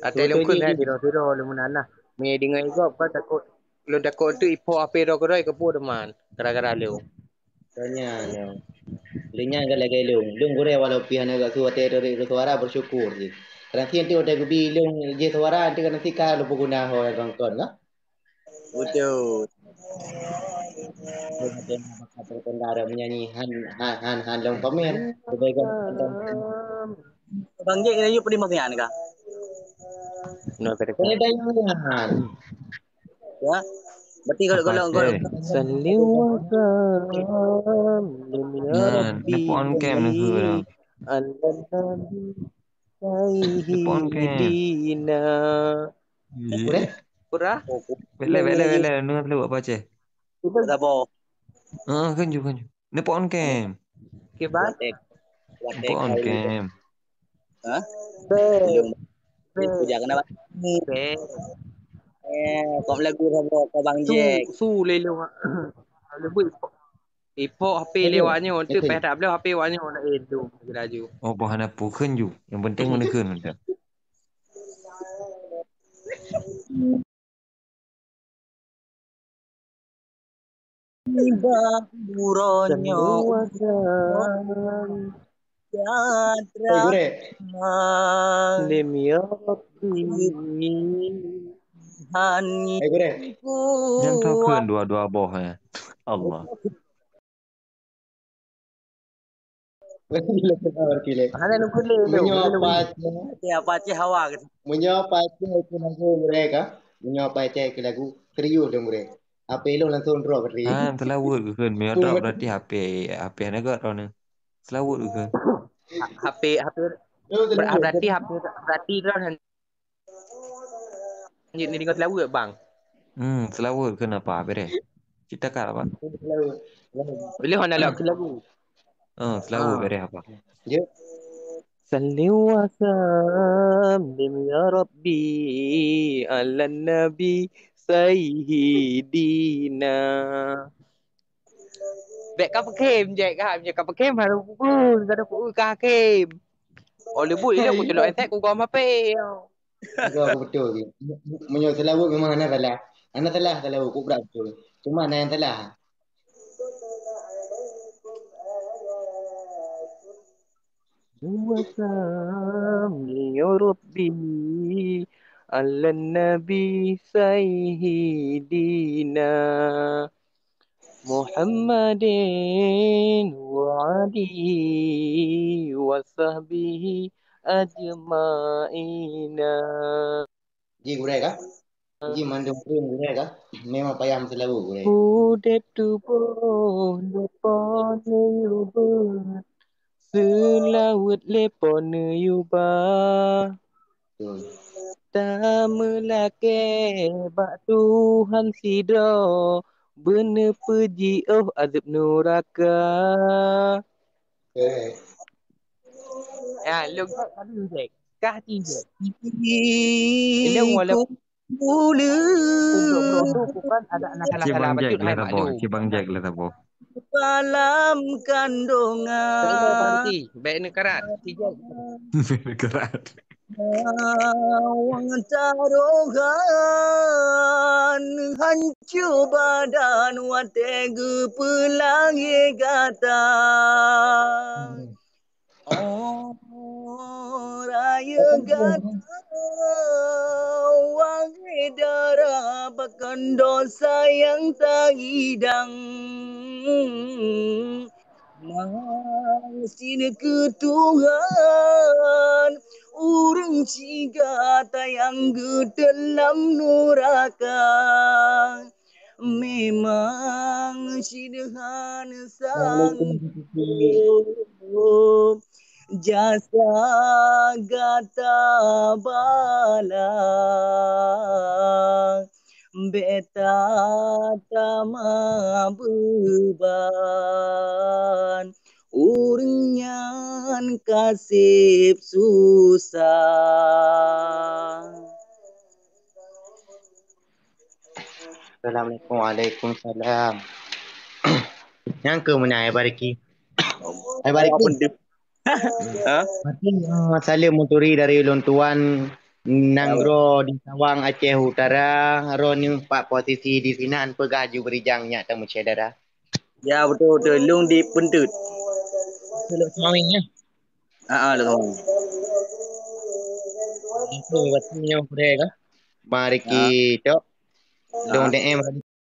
Atai Betul lem kun je hai je. tiro lem nana. Me dengan igop ka takut lu takut tu ipo ape ro ko ke pu deman. Gara-gara leu. Tanya ya. Linya lagi lung. Lung gore walau pian agak suara dari suara bersyukur je. Nanti udah gubi lung je suara nanti kan nanti kalau pengguna ho yang kongkon lah. Betul. Lung ada bakal berkendara menyanyi han long pamer. Kebaikan tentang Bang Jack na yun pa rin magyan ka. No kata. penyedayaan. Ya. Berarti kalau Apa kalau kalau ceh? Salli wa sallim ya Nah, Rabbi ni pon kem nak ke dah. ala nabi Ni pon kem. sayyidina. Boleh? Pura? Bele. Dengar dulu apa ceh? Tabo. Kenju. Ni pon kem. Kibat? Watek. Ni Watek pon kau. kem. Ha? Be. Belum. Be. Puja kena ni. Be. Kau lagu kau Bang Su Jack. su lelu. Lebu ipo HP Hello. lewatnya untuk Betul. peh tak boleh HP lewatnya nak edu laju. Oh, bahan apa kenju. Yang penting mana ken dah. Tiba buronyo Sallu wa sallim Yatra Gore. ya Rabbi. Hani Gore. Yang tahu kuat ken dua-dua boh ya. Allah. Kile. Mana nak boleh tu? Menyapa apa cih hawa gitu. menyapa ke lagu mereka. Menyapa ke lagu serius dong mereka. Apa elo langsung drop bateri. Telah word ke ken. Mereka drop berarti HP nak kau ni. Telah word ke ken. HP berarti tu kan ni dengan lagu bang. Telah word ke apa bere. Kita kat apa? Boleh hon nak lagu. Telah word bere apa? Je. Salli wa sallim ya Rabbi ala nabi sayyidina. Bek kau pakai je kau je kau pakai baru pun kau dah pun kau kem. Oleh bu ini aku celok entek aku kau apa? Aku betul. Menyapa selalu memang anak salah. Anak salah selalu aku berat betul. Cuma anak yang salah. وسلام يا ربي على النبي سيدنا محمد وعلي وصحبه أجمعين. Ji gure kah? Ji mandung kering gure kah? Memang payah selalu gure. Udah tu pun depan yuba selawat lepon yuba. Betul. Tamelake bak Tuhan sidra bener puji azab neraka. Eh. Ya, lu tadi je. Kah hati je. Ini wala Ku mula bro tu bukan ada anak salah-salah Cibang Jack bacut hai lah tabo. maklum. Cibang Jack lah tabo. dalam Baik ni kandungan parti, baik ni karat. Tiga. Kerat. Awang taruhan hancur badan wategu pelangi gata. Oh raya gata wangi darah bahkan dosa yang tak hidang. Masih ke Tuhan urung ciga tayang ke dalam neraka. Memang sidehan sang jasa gata bala beta tama beban urnyan kasih susah. Assalamualaikum. Waalaikumsalam. Yang ke mana ai bariki? Ai bariki. Ha? Mati salim muturi dari Ulun Tuan Nanggro di Sawang Aceh Utara, Roni Pak posisi di Sinan Pegaju Berijangnya temu cedera. Ya betul betul. Long di Pentut. Seluk semawingnya. Lah. Itu waktunya mereka. Mari Ya. kita. Long Ha. DM